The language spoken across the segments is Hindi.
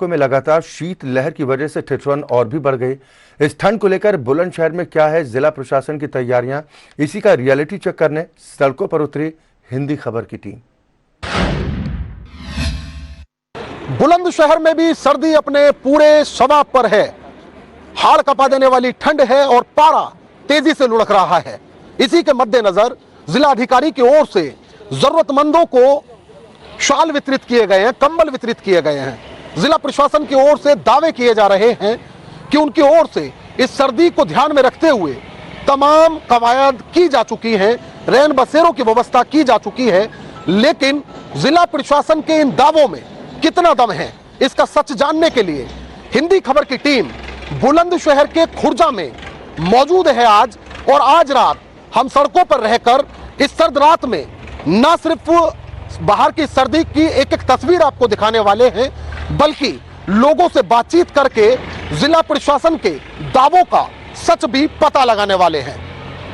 में लगातार शीत लहर की वजह से ठिठुरन और भी बढ़ गई। इस ठंड को लेकर बुलंदशहर में क्या है जिला प्रशासन की तैयारियां, इसी का रियलिटी चेक करने सड़कों पर उतरी हिंदी खबर की टीम। बुलंदशहर में भी सर्दी अपने पूरे शबाब पर है। हाड़ कपा देने वाली ठंड है और पारा तेजी से लुढ़क रहा है। इसी के मद्देनजर जिलाधिकारी की ओर से जरूरतमंदों को शाल वितरित किए गए हैं, कंबल वितरित किए गए हैं। जिला प्रशासन की ओर से दावे किए जा रहे हैं कि उनकी ओर से इस सर्दी को ध्यान में रखते हुए तमाम कवायद की जा चुकी है, रैन बसेरों की व्यवस्था की जा चुकी है। लेकिन जिला प्रशासन के इन दावों में कितना दम है, इसका सच जानने के लिए हिंदी खबर की टीम बुलंदशहर के खुर्जा में मौजूद है आज। और आज रात हम सड़कों पर रहकर इस सर्द रात में न सिर्फ बाहर की सर्दी की एक एक तस्वीर आपको दिखाने वाले हैं, बल्कि लोगों से बातचीत करके जिला प्रशासन के दावों का सच भी पता लगाने वाले हैं।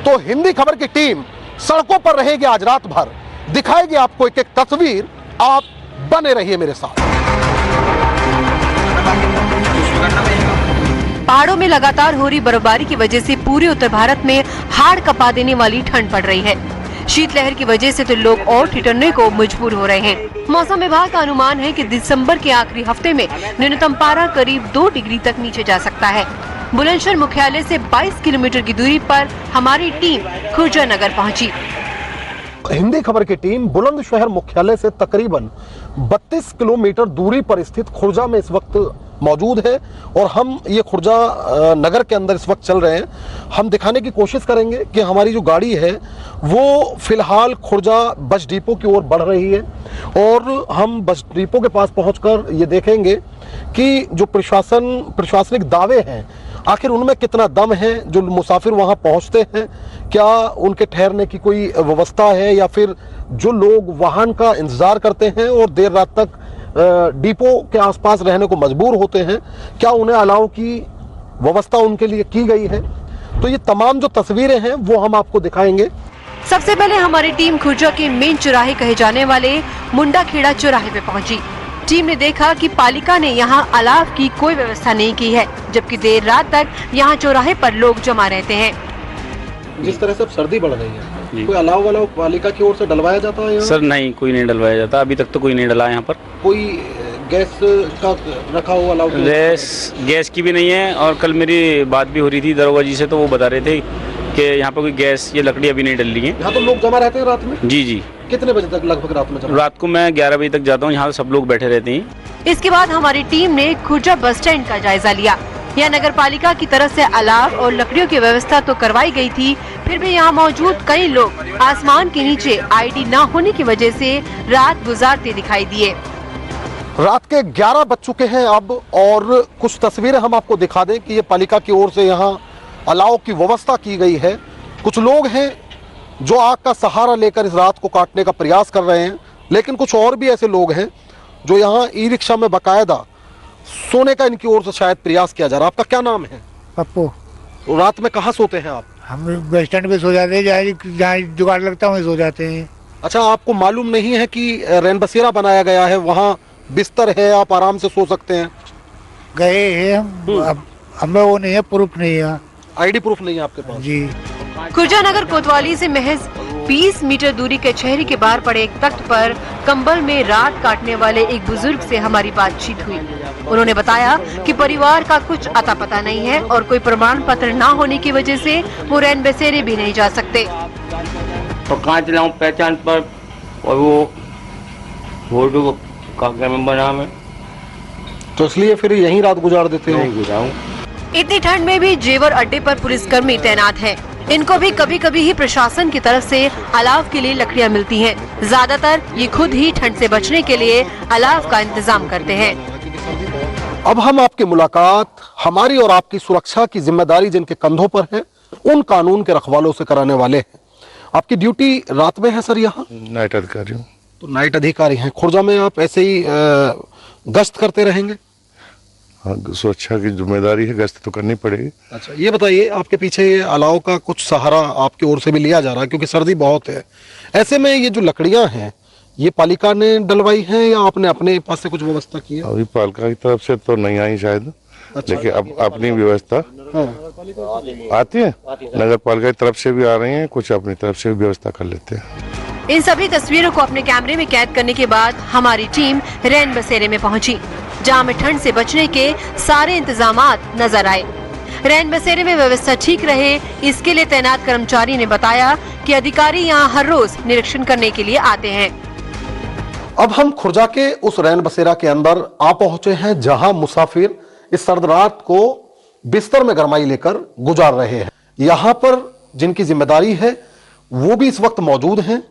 तो हिंदी खबर की टीम सड़कों पर रहेगी आज रात भर, दिखाएगी आपको एक एक तस्वीर। आप बने रहिए मेरे साथ। पहाड़ों में लगातार हो रही बर्फबारी की वजह से पूरे उत्तर भारत में हाड़ कपा देने वाली ठंड पड़ रही है। शीतलहर की वजह से तो लोग और ठिठुरने को मजबूर हो रहे हैं। मौसम विभाग का अनुमान है कि दिसंबर के आखिरी हफ्ते में न्यूनतम पारा करीब 2 डिग्री तक नीचे जा सकता है। बुलंदशहर मुख्यालय से 22 किलोमीटर की दूरी पर हमारी टीम खुर्जा नगर पहुंची। हिंदी खबर की टीम बुलंदशहर मुख्यालय से तकरीबन 32 किलोमीटर दूरी पर स्थित खुर्जा में इस वक्त मौजूद है और हम ये खुर्जा नगर के अंदर इस वक्त चल रहे हैं। हम दिखाने की कोशिश करेंगे कि हमारी जो गाड़ी है वो फिलहाल खुर्जा बस डिपो की ओर बढ़ रही है और हम बस डिपो के पास पहुंचकर ये देखेंगे कि जो प्रशासनिक दावे हैं आखिर उनमें कितना दम है। जो मुसाफिर वहां पहुंचते हैं क्या उनके ठहरने की कोई व्यवस्था है, या फिर जो लोग वाहन का इंतजार करते हैं और देर रात तक डिपो के आसपास रहने को मजबूर होते हैं, क्या उन्हें अलाव की व्यवस्था उनके लिए की गई है। तो ये तमाम जो तस्वीरें हैं वो हम आपको दिखाएंगे। सबसे पहले हमारी टीम खुर्जा के मेन चौराहे कहे जाने वाले मुंडा खेड़ा चौराहे पे पहुंची। टीम ने देखा कि पालिका ने यहां अलाव की कोई व्यवस्था नहीं की है, जबकि देर रात तक यहां चौराहे पर लोग जमा रहते हैं। जिस तरह से सर्दी बढ़ रही है, कोई अलाव पालिका की ओर से डलवाया जाता है? सर नहीं, कोई नहीं डलवाया जाता, अभी तक तो कोई नहीं डला यहाँ पर। कोई गैस का रखा हुआ अलाव? गैस की भी नहीं है। और कल मेरी बात भी हो रही थी दरोगा जी से, तो वो बता रहे थे कि यहाँ पर कोई गैस ये लकड़ी अभी नहीं डल रही है। यहाँ तो लोग जमा रहते हैं रात में? जी जी। कितने बजे तक लगभग रात में? रात को मैं 11 बजे तक जाता हूँ, यहाँ सब लोग बैठे रहते हैं। इसके बाद हमारी टीम ने खुर्जा बस स्टैंड का जायजा लिया। यहाँ नगर पालिका की तरफ से अलाव और लकड़ियों की व्यवस्था तो करवाई गई थी, फिर भी यहाँ मौजूद कई लोग आसमान के नीचे आईडी न होने की वजह से रात गुजारते दिखाई दिए। रात के 11 बज चुके हैं अब, और कुछ तस्वीरें हम आपको दिखा दें कि ये पालिका की ओर से यहाँ अलाव की व्यवस्था की गई है। कुछ लोग हैं जो आग का सहारा लेकर इस रात को काटने का प्रयास कर रहे हैं, लेकिन कुछ और भी ऐसे लोग हैं जो यहाँ ई रिक्शा में बाकायदा सोने का इनकी ओर से शायद प्रयास किया जा रहा है। आपका क्या नाम है? पप्पू। तो रात में कहाँ सोते हैं आप? हम बस स्टैंड पे सो जाते हैं, जहाँ जुगाड़ लगता है वहीं सो जाते हैं। अच्छा, आपको मालूम नहीं है कि रैन बसेरा बनाया गया है, वहाँ बिस्तर है, आप आराम से सो सकते हैं? गए हैं हम, अब हमें वो नहीं है, प्रूफ नहीं है। आईडी प्रूफ नहीं है आपके पास? जी। खुर्जा नगर कोतवाली से महज 20 मीटर दूरी कचहरी के बाहर पड़े एक तख्त पर कंबल में रात काटने वाले एक बुजुर्ग से हमारी बातचीत हुई। उन्होंने बताया कि परिवार का कुछ अता पता नहीं है और कोई प्रमाण पत्र न होने की वजह से वो रैन बसेरे भी नहीं जा सकते। तो कहाँ चलाऊं पहचान पर, और वो वोटू का बना में, तो इसलिए फिर यहीं रात गुजार देते हो? गुजारूं। इतनी ठंड में भी जेवर अड्डे पर पुलिसकर्मी तैनात हैं। इनको भी कभी कभी ही प्रशासन की तरफ से अलाव के लिए लकड़ियां मिलती हैं। ज्यादातर ये खुद ही ठंड से बचने के लिए अलाव का इंतजाम करते हैं। अब हम आपकी मुलाकात हमारी और आपकी सुरक्षा की जिम्मेदारी जिनके कंधों पर है, उन कानून के रखवालों से कराने वाले हैं। आपकी ड्यूटी रात में है सर? यहाँ नाइट अधिकारी हूँ। तो नाइट अधिकारी हैं। खुर्जा में आप ऐसे ही गश्त करते रहेंगे? हाँ, सुरक्षा की जिम्मेदारी है, गश्त तो करनी पड़ेगी। अच्छा, ये बताइए, आपके पीछे ये अलाव का कुछ सहारा आपकी ओर से भी लिया जा रहा है क्योंकि सर्दी बहुत है, ऐसे में ये जो लकड़ियां हैं ये पालिका ने डलवाई है या आपने अपने पास से कुछ व्यवस्था की है? अभी पालिका की तरफ से तो नहीं आई शायद, लेकिन अब अपनी व्यवस्था आती है, नगर पालिका की तरफ से भी आ रही है, कुछ अपनी तरफ से भी व्यवस्था कर लेते हैं। इन सभी तस्वीरों को अपने कैमरे में कैद करने के बाद हमारी टीम रैन बसेरे में पहुंची, जहां में ठंड से बचने के सारे इंतजामात नजर आए। रैन बसेरे में व्यवस्था ठीक रहे, इसके लिए तैनात कर्मचारी ने बताया कि अधिकारी यहां हर रोज निरीक्षण करने के लिए आते हैं। अब हम खुर्जा के उस रैन बसेरा के अंदर आ पहुंचे हैं, जहां मुसाफिर इस सर्द रात को बिस्तर में गरमाई लेकर गुजार रहे हैं। यहाँ पर जिनकी जिम्मेदारी है वो भी इस वक्त मौजूद हैं,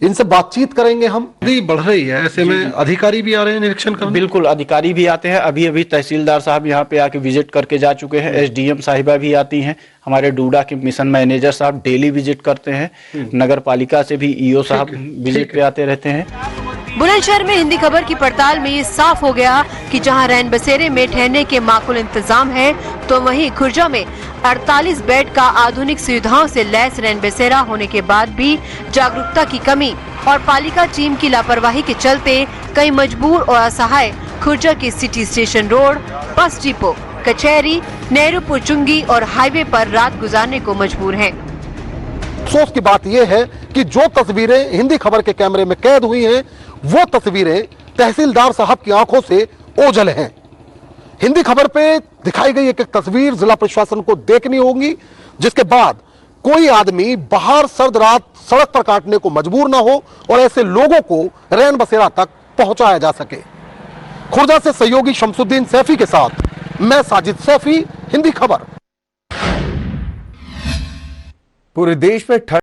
इनसे बातचीत करेंगे हम। बढ़ रही है, ऐसे में अधिकारी भी आ रहे हैं निरीक्षण करने? बिल्कुल, अधिकारी भी आते हैं। अभी अभी तहसीलदार साहब यहाँ पे आके विजिट करके जा चुके हैं। एसडीएम साहिबा भी आती हैं। हमारे डूडा के मिशन मैनेजर साहब डेली विजिट करते हैं। नगर पालिका से भी ईओ साहब विजिट पे आते रहते हैं। बुलंदशहर में हिंदी खबर की पड़ताल में ये साफ हो गया कि जहां रैन बसेरे में ठहरने के माकूल इंतजाम है, तो वहीं खुर्जा में 48 बेड का आधुनिक सुविधाओं से लैस रैन बसेरा होने के बाद भी जागरूकता की कमी और पालिका टीम की लापरवाही के चलते कई मजबूर और असहाय खुर्जा के city station road, bus depot, कचहरी, नेहरू चुंगी और हाईवे पर रात गुजारने को मजबूर हैं। अफसोस की बात यह है कि जो तस्वीरें हिंदी खबर के कैमरे में कैद हुई हैं, वो तस्वीरें तहसीलदार साहब की आंखों से ओझल हैं। हिंदी खबर पे दिखाई गई एक तस्वीर जिला प्रशासन को देखनी होगी, जिसके बाद कोई आदमी बाहर सर्द रात सड़क पर काटने को मजबूर ना हो और ऐसे लोगों को रैन बसेरा तक पहुंचाया जा सके। खुर्जा से सहयोगी शमसुद्दीन सैफी के साथ मैं साजिद सैफी, हिंदी खबर। पूरे देश में